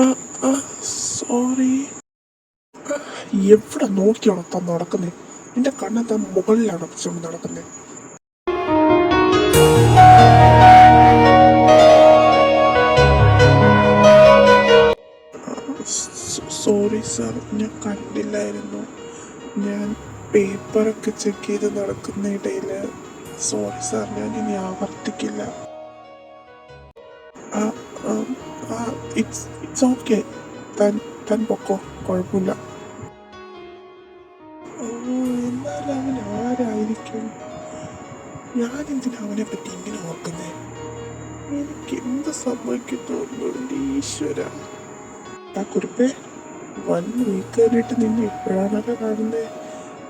ആ, ആ, സോറി. എവിടെ നോക്കിയാണോ താൻ നടക്കുന്നേ? നിന്റെ കണ്ണെത്താൻ മുകളിലാണ് പിടിച്ചോണ്ട് നടക്കുന്നേ. സോറി സാർ, ഞാൻ കണ്ടില്ലായിരുന്നു. ഞാൻ പേപ്പറൊക്കെ ചെക്ക് ചെയ്ത് നടക്കുന്ന ഇടയിൽ. സോറി സാർ, ഞാൻ ഇനി ആവർത്തിക്കില്ല. ആ, ആ, ആ, ഇറ്റ്സ് ഓക്കെ. താൻ താൻ പൊക്കോ, കുഴപ്പമില്ല. ഓ, എന്നാൽ അവൻ ആരായിരിക്കും? ഞാനെന്തിനാ അവനെ പറ്റി ഇങ്ങനെ ഓർക്കുന്നേ? എനിക്ക് എന്ത് സംഭവിക്കുന്നുണ്ട് ഈശ്വര. ആ കുറിപ്പേ, 1 വീക്ക് കഴിഞ്ഞിട്ട് നിന്നെ ഇപ്പോഴാണല്ലോ കാണുന്നേ.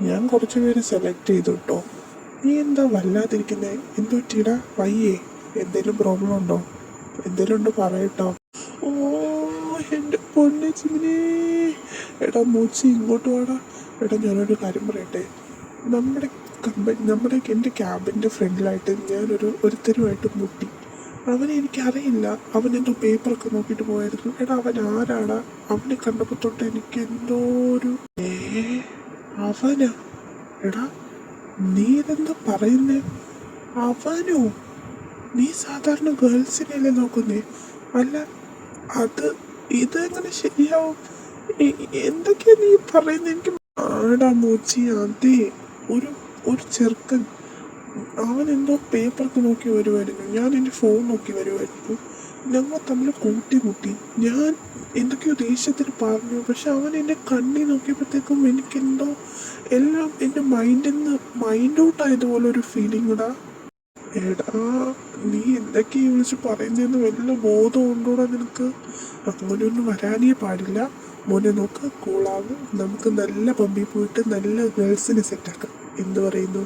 ഞാൻ കുറച്ച് പേര് സെലക്ട് ചെയ്തു കേട്ടോ. നീ എന്താ വല്ലാതിരിക്കുന്നേ? എന്തു പറ്റിയിടാ? വയ്യേ? എന്തേലും പ്രോബ്ലം ഉണ്ടോ? എന്തേലും ഉണ്ടോ പറയട്ടോ. ഓ, എൻ്റെ പൊന്നെ ചിമിനേ. എടാ മൂച്ചി, ഇങ്ങോട്ട് വാടാ. എടാ, ഞാനൊരു കാര്യം പറയട്ടെ. എൻ്റെ ക്യാബിൻ്റെ ഫ്രണ്ടിലായിട്ട് ഒരുത്തരുമായിട്ട് മുട്ടി. അവനെ എനിക്കറിയില്ല. അവനെന്തോ പേപ്പറൊക്കെ നോക്കിയിട്ട് പോയായിരുന്നു. എടാ, അവൻ ആരാടാ? അവനെ കണ്ടപ്പോൾ തൊട്ട് എനിക്ക് എന്തോ ഒരു അവനാ? എടാ, നീ ഇതെന്താ പറയുന്നേ? അവനോ? നീ സാധാരണ ഗേൾസിനെയല്ലേ നോക്കുന്നേ? അല്ല, അത് ഇതെങ്ങനെ ശരിയാവും? എന്തൊക്കെയാ നീ പറയുന്നത്? എനിക്ക് ആടാ മൂച്ചി, അതെ. ഒരു ഒരു ചെറുക്കൻ. അവൻ എന്തോ പേപ്പറൊക്കെ നോക്കി വരുമായിരുന്നു. ഞാൻ എൻ്റെ ഫോൺ നോക്കി വരുമായിരുന്നു. ഞങ്ങൾ തമ്മിൽ കൂട്ടി. ഞാൻ എന്തൊക്കെയോ ദേഷ്യത്തിൽ പറഞ്ഞു. പക്ഷെ അവൻ എന്നെ കണ്ണി നോക്കിയപ്പോഴത്തേക്കും എനിക്കെന്തോ എല്ലാം എൻ്റെ മൈൻഡ് ഔട്ട് ആയതുപോലെ ഒരു ഫീലിംഗ് ഇടാ. എടാ, നീ എന്തൊക്കെയാ വിളിച്ച് പറയുന്നതെന്ന് വല്ല ബോധം ഉണ്ടോടാ നിനക്ക്? അങ്ങനെയൊന്നും വരാനേ പാടില്ല. മോനെ നോക്ക്, കൂളാവും. നമുക്ക് നല്ല പമ്പിൽ പോയിട്ട് നല്ല ഗേൾസിനെ സെറ്റാക്കാം. എന്ത് പറയുന്നു?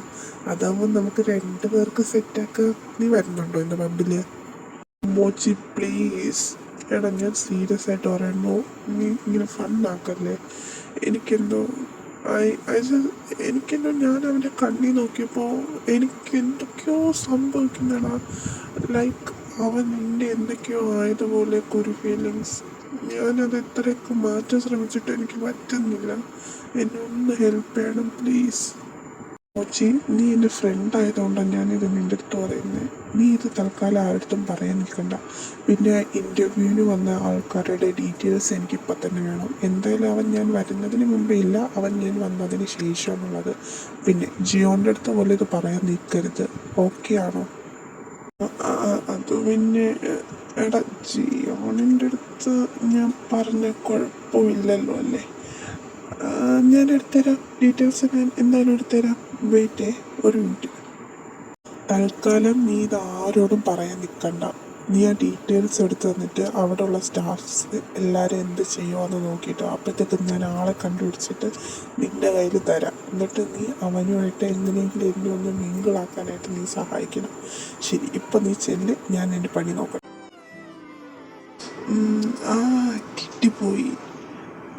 അതാവുമ്പോൾ നമുക്ക് 2 പേർക്ക് സെറ്റാക്കാം. നീ വരുന്നുണ്ടോ എൻ്റെ പമ്പില്? മോച്ചി പ്ലീസ്. എടാ, ഞാൻ സീരിയസ് ആയിട്ട് പറയുന്നു. നീ ഇങ്ങനെ ഫണ്ണാക്കല്ലേ. എനിക്കെന്തോ എനിക്കെന്തോ ഞാൻ അവൻ്റെ കണ്ണി നോക്കിയപ്പോൾ എനിക്ക് എന്തൊക്കെയോ സംഭവിക്കുന്നടാ. ലൈക്ക് അവൻ എൻ്റെ എന്തൊക്കെയോ ആയതുപോലെയൊക്കെ ഒരു ഫീലിങ്സ്. ഞാനത് എത്രയൊക്കെ മാറ്റാൻ ശ്രമിച്ചിട്ട് എനിക്ക് പറ്റുന്നില്ല. എന്നെ ഒന്ന് ഹെൽപ്പ് ചെയ്യണം പ്ലീസ്. മോച്ചി, നീ എൻ്റെ ഫ്രണ്ട് ആയതുകൊണ്ടാണ് ഞാനിത് നിൻ്റെ അടുത്ത് പറയുന്നത്. നീ ഇത് തൽക്കാലം ആരുടെ പറയാൻ നിൽക്കണ്ട. പിന്നെ ഇൻ്റർവ്യൂവിന് വന്ന ആൾക്കാരുടെ ഡീറ്റെയിൽസ് എനിക്കിപ്പോൾ തന്നെ വേണം. എന്തായാലും ഞാൻ വരുന്നതിന് മുമ്പേ ഇല്ല, ഞാൻ വന്നതിന് ശേഷമാണുള്ളത്. പിന്നെ ജിയോൻ്റെ അടുത്ത് പോലെ ഇത് പറയാൻ നിൽക്കരുത്. ഓക്കെ ആണോ? അത് പിന്നെ എടാ, ജിയോണിൻ്റെ അടുത്ത് ഞാൻ പറഞ്ഞ കുഴപ്പമില്ലല്ലോ അല്ലേ? ഞാൻ എടുത്തുതരാം. ഡീറ്റെയിൽസ് ഞാൻ എന്തായാലും എടുത്തുതരാം. വെയിറ്റ്, ഒരു മിനിറ്റ്. തൽക്കാലം നീ ഇത് ആരോടും പറയാൻ നിൽക്കണ്ട. നീ ആ ഡീറ്റെയിൽസ് എടുത്ത് തന്നിട്ട് അവിടെയുള്ള സ്റ്റാഫ്സ് എല്ലാവരും എന്ത് ചെയ്യുമെന്ന് നോക്കിയിട്ട് അപ്പോഴത്തേക്കും ഞാൻ ആളെ കണ്ടുപിടിച്ചിട്ട് നിൻ്റെ കയ്യിൽ തരാം. എന്നിട്ട് നീ അവനുമായിട്ട് എങ്ങനെയെങ്കിലും എന്നെ ഒന്ന് മിങ്കിളാക്കാനായിട്ട് നീ സഹായിക്കണം. ശരി, ഇപ്പം നീ ചെല്ല്, ഞാൻ എൻ്റെ പണി നോക്കണം. ആ, കിട്ടിപ്പോയി.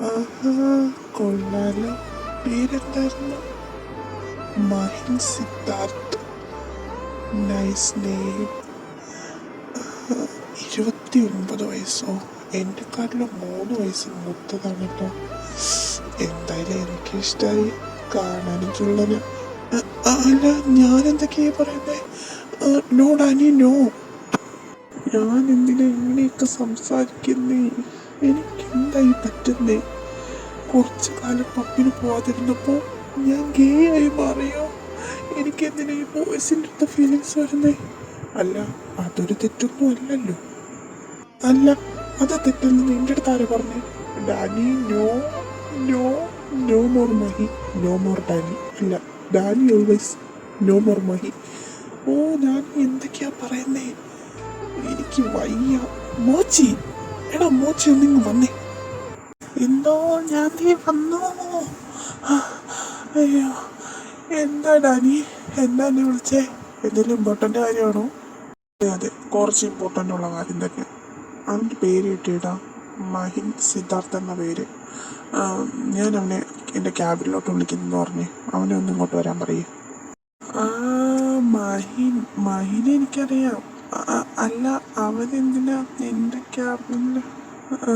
ആഹാ, കൊള്ളാലോ. പേരെന്തായിരുന്നു? മഹിൻ സിദ്ധാർത്ഥ്. Nice name. 29 വയസ്സോ? എന്നെക്കാട്ടിലും 3 വയസ്സ് മൂത്തതാണ് കേട്ടോ. എന്തായാലും എനിക്കിഷ്ടമായി. കാണാനും ചുള്ളന്. അല്ല, ഞാനെന്തൊക്കെയാ പറയുന്നേ? No Danny, no. ഞാൻ എന്തിനാ ഇങ്ങനെയൊക്കെ സംസാരിക്കുന്നേ? എനിക്കെന്തായി പറ്റുന്നേ? കുറച്ചു കാലം പബ്ബിന് പോവാതിരുന്നപ്പോൾ ഞാൻ ഗേ ആയി മാറിയോ? എനിക്കെന്തിനാ ഈ ബോയ്സിൻ്റെ അടുത്ത ഫീലിങ്സ് വരുന്നേ? അല്ല, അതൊരു തെറ്റൊന്നും അല്ലല്ലോ. അല്ല, അത് തെറ്റെന്ന് നിന്റെ അടുത്ത് ആര് പറഞ്ഞേ? Danny, no no. No more Mahi, no more Danny. ഇല്ല, Danny always, no more Mahi. ഓ, ഞാൻ എന്തൊക്കെയാ പറയുന്നേ? എനിക്ക് വയ്യ. മോച്ചി, എടാ മോച്ചി, ഒന്നിങ്ങ് വന്നേ. എന്തോ, ഞാൻ നീ വന്നു. അയ്യോ, എന്താ ഡാനി? എന്താ എന്നെ വിളിച്ചേ? എന്തെങ്കിലും ഇമ്പോർട്ടൻ്റ് കാര്യമാണോ? അതെ, കുറച്ച് ഇമ്പോർട്ടൻ്റ് ഉള്ള കാര്യം തന്നെ. അവൻ്റെ പേര് കിട്ടിയിട്ടാ, മഹിൻ സിദ്ധാർത്ഥ് എന്ന പേര്. ഞാൻ അവനെ എൻ്റെ ക്യാബിനിലോട്ട് വിളിക്കുന്നെന്ന് പറഞ്ഞേ. അവനെ ഒന്ന് ഇങ്ങോട്ട് വരാൻ പറയേ. ആ, മഹിനെ എനിക്കറിയാം. അല്ല, അവനെന്തിനാ എൻ്റെ ക്യാബിനിൽ? ആ,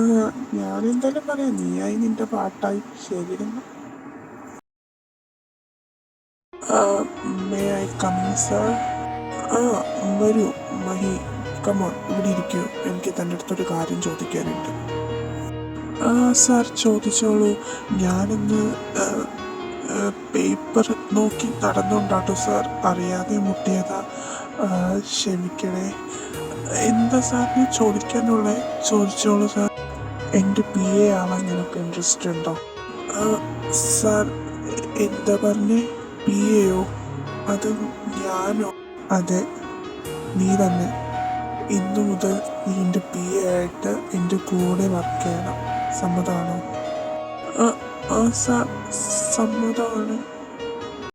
ഞാനെന്തായാലും പറയാം, നീയായി നിന്റെ പാട്ടായി. ശരി എന്നാ. May I come sir? ആ, വരൂ മഹി, കമോൺ, ഇവിടെ ഇരിക്കൂ. എനിക്ക് തൻ്റെ അടുത്തൊരു കാര്യം ചോദിക്കാനുണ്ട്. സാർ ചോദിച്ചോളൂ. ഞാനിന്ന് പേപ്പർ നോക്കി നടന്നുകൊണ്ടാട്ടോ സാർ, അറിയാതെ മുട്ടിയതാ. ക്ഷമിക്കണേ. എന്താ സാറിന് ചോദിക്കാനുള്ളത്? ചോദിച്ചോളൂ സാർ. എൻ്റെ PA ആവാൻ നിനക്ക് ഇൻട്രസ്റ്റ് ഉണ്ടോ? സാർ, എന്താ പറഞ്ഞേ? PA യോ? അത് ഞാനോ? അതെ, നീ തന്നെ. ഇന്നു മുതൽ നീ എൻ്റെ PA ആയിട്ട് എൻ്റെ കൂടെ വർക്ക് ചെയ്യണം. സമ്മതമാണോ? സാർ, സമ്മതമാണ്.